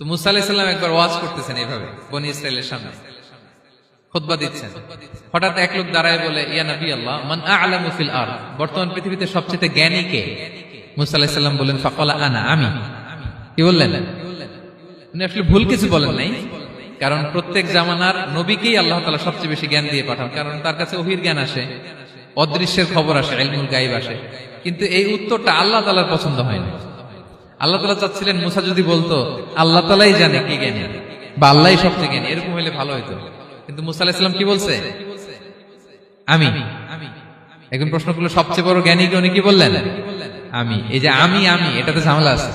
তো মুসা আলাইহিস সালাম একবার ওয়াজ করতেছেন এইভাবে বনি ইসরাইলের সামনে, খুতবা দিচ্ছেন। হঠাৎ এক লোক দাঁড়ায় বলে, ইয়া নবী আল্লাহ, মান আ'লামু ফিল আরদ, বর্তমান পৃথিবীতে সবচেয়ে জ্ঞানী কে? মুসা আলাইহিস সালাম বললেন, ফাকালা আনা, আমি। কি বললেন? উনি আসলে ভুল কিছু বলেন নাই, কারণ প্রত্যেক জামানার নবীকেই আল্লাহ তাআলা সবচেয়ে বেশি জ্ঞান দিয়ে পাঠান, কারণ তার কাছে ওহীর জ্ঞান আসে, অদৃশ্যের খবর আসে, ইলমুল গায়ব আসে। কিন্তু এই উত্তরটা আল্লাহ তাআলার পছন্দ হয় না। আল্লাহ তাআলা চাচ্ছিলেন মুসা যদি বলতো আল্লাহ তাআলাই জানে কে জ্ঞানী বা আল্লাহই সবচেয়ে জ্ঞানী, এরকম হলে ভালো হতো। কিন্তু মুসা আলাইহিস সালাম কি বলছে? আমি। এখন প্রশ্ন করলো সবচেয়ে বড় জ্ঞানী কে? উনি কি বললেন? আমি। এই যে আমি এটাতে ঝামেলা আছে।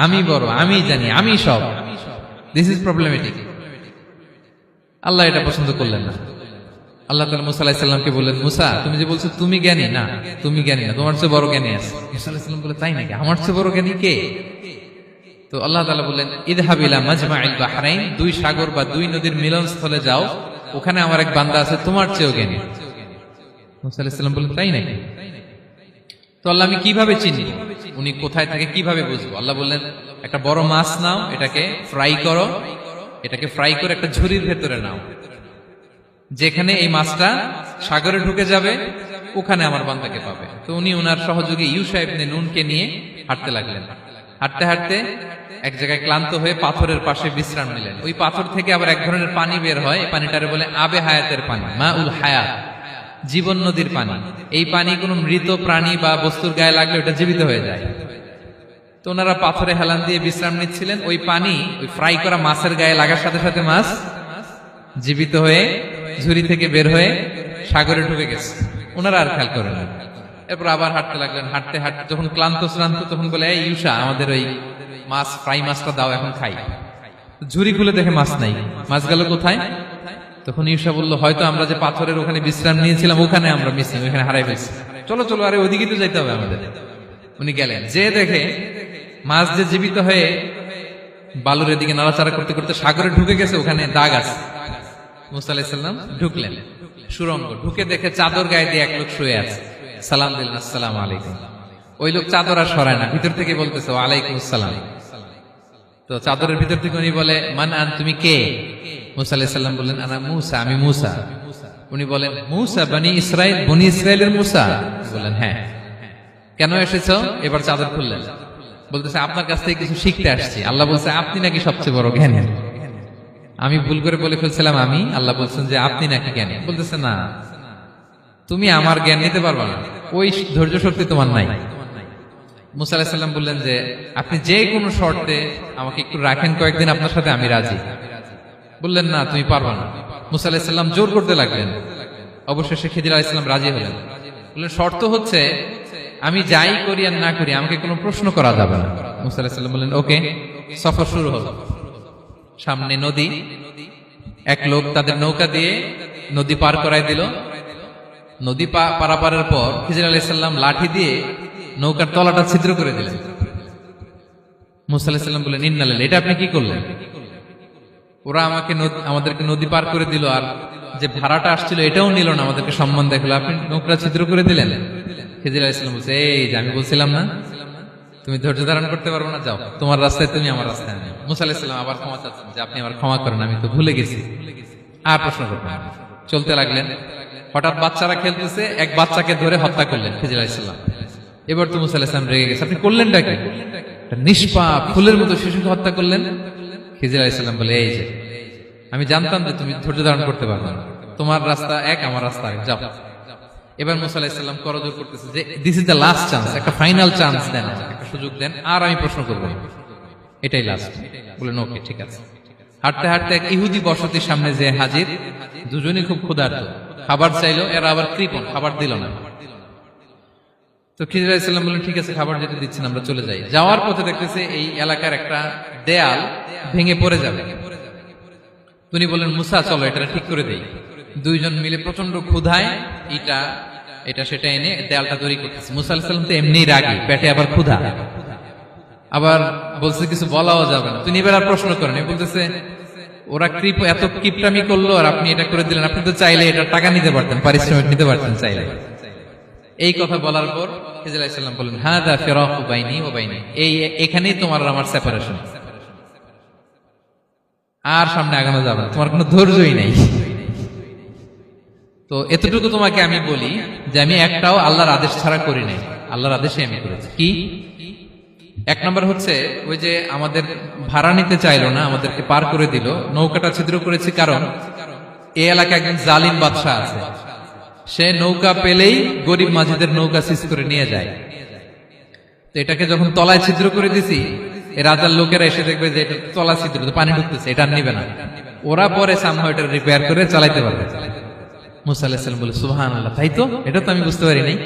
আমি বড়, আমি জানি, আমি সব, দিস ইজ প্রবলেমেটিক। আল্লাহ এটা পছন্দ করলেন না। আল্লাহ তাআলা মুসা আলাইহিস সালামকে বললেন, মুসা তুমি যে বলছো তুমি জ্ঞানী, না তুমি জ্ঞানী না, তোমার চেয়ে বড় জ্ঞানী আছে। মুসা আলাইহিস সালাম বলে, তাই নাকি? আমার চেয়ে বড় জ্ঞানী কে? তো আল্লাহ তাআলা বললেন, ইযহাব ইলা মাজমাইল বাহরাইন, দুই সাগর বা দুই নদীর মিলনস্থলে যাও, ওখানে আমার এক বান্দা আছে তোমার চেয়েও জ্ঞানী। মুসা আলাইহিস সালাম বললেন, তাই নাকি? তো আল্লাহ, আমি কিভাবে চিনব উনি কোথায় থাকে, কিভাবে বুঝবো? আল্লাহ বললেন, একটা বড় মাছ নাও, এটাকে ফ্রাই করো, এটাকে ফ্রাই করে একটা ঝুড়ির ভেতরে নাও, যেখানে এই মাছটা সাগরে ঢুকে যাবে ওখানে আমার বান্দাকে পাবে। তো উনি ওনার সহযোগী ইউশা ইবনে নুনকে নিয়ে হাঁটতে লাগলেন। হাঁটতে হাঁটতে এক জায়গায় ক্লান্ত হয়ে পাথরের পাশে বিশ্রাম নিলেন। ওই পাথর থেকে আবার এক ধরনের পানি বের হয়, এই পানিটারে বলে আবে হায়াতের পানি, মা উল হায়াত, জীবন নদীর পানি। এই পানি কোনো মৃত প্রাণী বা বস্তুর গায়ে লাগলে ওটা জীবিত হয়ে যায়। তো ওনারা পাথরে হেলান দিয়ে বিশ্রাম নিচ্ছিলেন। ওই পানি ওই ফ্রাই করা মাছের গায়ে লাগার সাথে সাথে মাছ জীবিত হয়ে ঝুড়ি থেকে বের হয়ে সাগরে ঢুকে গেছে। ওনারা আর খেয়াল করেন না। এরপর আবার হাঁটতে লাগলেন। হাঁটতে হাঁটতে যখন ক্লান্ত শ্রান্ত, তখন বলে, এই ইউশা, আমাদের ওই মাছ ফ্রাই মাছটা দাও, এখন খাই। ঝুড়ি খুলে দেখে মাছ নাই। মাছ গেল কোথায়? তখন ইউশা বলল, হয়তো আমরা যে পাথরের ওখানে বিশ্রাম নিয়েছিলাম ওখানে আমরা মিসিং, ওখানে হারাই ফেলছি। চলো চলো, আরে ওইদিকে তো যাইতে হবে আমাদের। উনি গেলেন, যে দেখে মাছ যে জীবিত হয়ে বালুর এদিকে নাড়াচাড়া করতে করতে সাগরে ঢুকে গেছে, ওখানে দাগ আছে। মুসা আলাইহিস সালাম ঢুকলেন সুরঙ্গ, ঢুকে দেখে চাদর গায়ে দিয়ে এক লোক শুয়ে আছে। সালাম দিলেন, আসসালামু আলাইকুম। ওই লোক চাদর আর সরায় না, ভিতর থেকে বলতেছে, ওয়ালাইকুম আসসালাম। তো চাদরের ভিতর থেকে উনি বলে, মান আন, তুমি কে? মুসা আলাইহিস সালাম বললেন, আনা মুসা, আমি মুসা। উনি বলেন, মুসা বনি ইসরাইল, বনি ইসরাইলের মুসা? বললেন, হ্যাঁ। কেন এসেছো? এবার চাদর খুললেন। বলতেছে, আপনার কাছ থেকে কিছু শিখতে আসছি। আল্লাহ বলছে, আপনি নাকি সবচেয়ে বড় জ্ঞানী। আমি ভুল করে বলে ফেলছিলাম আমি, আল্লাহ বলছেন যে আপনি নাকি জ্ঞানী। বলতেছে, না, তুমি আমার জ্ঞান নিতে পারবা না, ওই ধৈর্য শক্তি তোমার নাই। মুসা আলাইহিস সালাম বললেন যে আপনি যে কোনো শর্তে আমাকে একটু রাখেন কয়েকদিন, আপনার সাথে আমি রাজি। বললেন, না, তুমি পারবা না। মুসা আলাইহিস সালাম জোর করতে লাগলেন। অবশেষে খিদির আলাইহিস সালাম রাজি হলেন। বললেন, শর্ত হচ্ছে আমি যাই করি আর না করি আমাকে কোনো প্রশ্ন করা যাবে না। মুসা আলাইহিস সালাম বললেন, ওকে। সফর শুরু হলো। সামনে নদী, এক লোক তাদের নৌকা দিয়ে নদী পার করাই দিল। নদী পারাপারের পর খিজির আলাইহিস সালাম লাঠি দিয়ে নৌকার তলাটা ছিদ্র করে দিলেন। মুসা আলাইহিস সালাম বললেন, ইন্না লিল্লাহি, এটা আপনি কি করলেন? ওরা আমাদেরকে নদী পার করে দিল, আর যে ভাড়াটা আসছিল এটাও নিল না, আমাদেরকে সম্মান দেখালো, আপনি নৌকা ছিদ্র করে দিলেন। খিজির আলাইহিস সালাম বলছে, এই যে আমি বলছিলাম না তুমি ধৈর্য ধারণ করতে পারবো না, যাও, তোমার রাস্তায় তুমি, আমার রাস্তায় আমি। মুসা আলাইহিস সালাম আবার ক্ষমা চাচ্ছেন যে আপনি আমার ক্ষমা করেন, আমি তো ভুলে গেছি, আর প্রশ্ন করবেন না। চলতে লাগলেন। হঠাৎ বাচ্চারা খেলতেছে, এক বাচ্চাকে ধরে হত্যা করলেন খিজির আলাইহিস সালাম। এবার তো মুসা আলাইহিস সালাম রেগে গেছে, আপনি করলেনটা কি? নিষ্পাপ ফুলের মতো শিশুকে হত্যা করলেন। খিজির আলাইহিস সালাম বলে, এই যে আমি জানতাম যে তুমি ধৈর্য ধারণ করতে পারবে না, তোমার রাস্তা এক, আমার রাস্তা এক, যাও। এবার মুসা আলাইহিস সালাম করজোর করতেছে যে this is the last chance, একটা ফাইনাল চান্স দেন, একটা সুযোগ দেন, আর আমি প্রশ্ন করবো, এটাই লাস্ট। বললেন, ওকে, ঠিক আছে। হাঁটতে হাঁটতে এক ইহুদি বসতির সামনে যে হাজির, দুজনই খুব ক্ষুধার্ত, খাবার চাইলো, এরা আবার কৃপণ, খাবার দিল না। তো খিজির আলাইহিস সালাম বললেন, ঠিক আছে, খাবার যেতে দিচ্ছেন, আমরা চলে যাই। যাওয়ার পথে দেখতেছে এই এলাকার একটা দেয়াল ভেঙে পড়ে যাবে। তিনি বললেন, মুসা চলো এটা ঠিক করে দেই। দুইজন মিলে প্রচন্ড ক্ষুধায় এটা সেটা এনে দেয়ালটা তৈরি করতেছে। মুসা আলাইহিস সালাম তো এমনি রাগী, পেটে আবার ক্ষুধা, আবার বলছে কিছু বলাও যাবে না। তিনি এবার আর প্রশ্ন করেন, বলতেছে ওরা এত কিপটামি করলো আর আপনি এটা করে দিলেন, আপনি তো চাইলে এটা টাকা নিতে পারতেন, পারিশ্রমিক নিতে পারতেন চাইলে। এই কথা বলার পর খিজির আলাইহিস সালাম বললেন, হাদা ফিরাকু বাইনি ওয়া বাইনি, এখানেই তোমার আর আমার সেপারেশন। আর সামনে আগানো যাবে না, তোমার কোনো ধৈর্যই নেই। তো এতটুকু তোমাকে আমি বলি যে আমি একটাও আল্লাহর আদেশ ছাড়া করি নাই, আল্লাহর আদেশে আমি করেছি। কি? এক নম্বর হচ্ছে ওই যে আমাদের ভাড়া নিতে চাইলো না, আমাদেরকে পার করে দিল, নৌকাটা ছিদ্র করেছি কারণ এই এলাকায় একজন জালিম বাদশাহ আছে, সে নৌকা পেলেই গরিব মাঝিদের নৌকা সিজ করে নিয়ে যায়। তো এটাকে যখন তলায় ছিদ্র করে দিছি, এই রাজার লোকেরা এসে দেখবে যে এটা তলা ছিদ্র, পানি ঢুকতেছে, এটা আর নিবে না, ওরা পরে সামহাও এটা রিপেয়ার করে চালাইতে পারবে। মুসা আলাইহিস সালাম বলে সুবহানাল্লাহ, তাই তো, এটা তো আমি বুঝতে পারি নাই।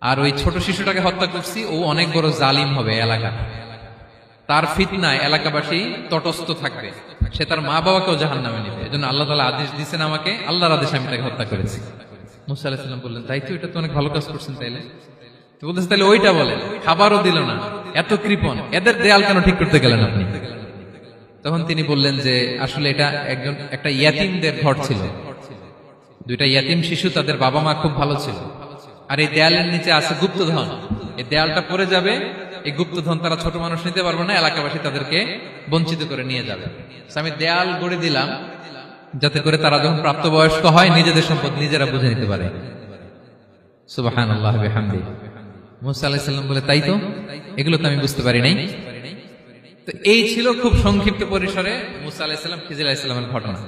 আর ওই ছোট শিশুটাকে হত্যা করছি, ও অনেক বড় জালিম হবে এলাকা, তার ফিতনায় এলাকাবাসী তটস্থ থাকবে, সে তার মা বাবাকেও জাহান্নামে নেবে। এজন্য আল্লাহ তাআলা আদেশ দিয়েছেন আমাকে, আল্লাহর আদেশে আমি তাকে হত্যা করেছি। মুসা আলাইহিস সালাম বললেন তাই তো, এটা তো অনেক ভালো কাজ করছেন। তাইলে তো বলতেছে তাহলে ওইটা বলেন, খাবারও দিল না, এত কৃপণ, এদের দেয়াল কেন ঠিক করতে গেলেন আপনি? তখন তিনি বললেন যে আসলে এটা একটা ইয়াতিমদের ঘর ছিল, দুইটা ইয়াতিম শিশু, তাদের বাবা মা খুব ভালো ছিল, আর এই দেয়ালের নিচে আছে গুপ্তধন, এই দেয়ালটা পড়ে যাবে, এই গুপ্তধন তারা ছোট মানুষ নিতে পারবে না, এলাকাবাসী তাদেরকে বঞ্চিত করে নিয়ে যাবে। আমি দেয়াল গড়ে দিলাম যাতে করে তারা যখন প্রাপ্তবয়স্ক হয় নিজেদের সম্পদ নিজেরা বুঝে নিতে পারে। সুবহানাল্লাহ বিহামদিহি। মুসা আলাইহিস সালাম বলে তাই তো, এগুলো তো আমি বুঝতে পারি নাই। তো এই ছিল খুব সংক্ষিপ্ত পরিসরে মুসা আলাইহিস সালাম খিজির আলাইহিস সালামের ঘটনা।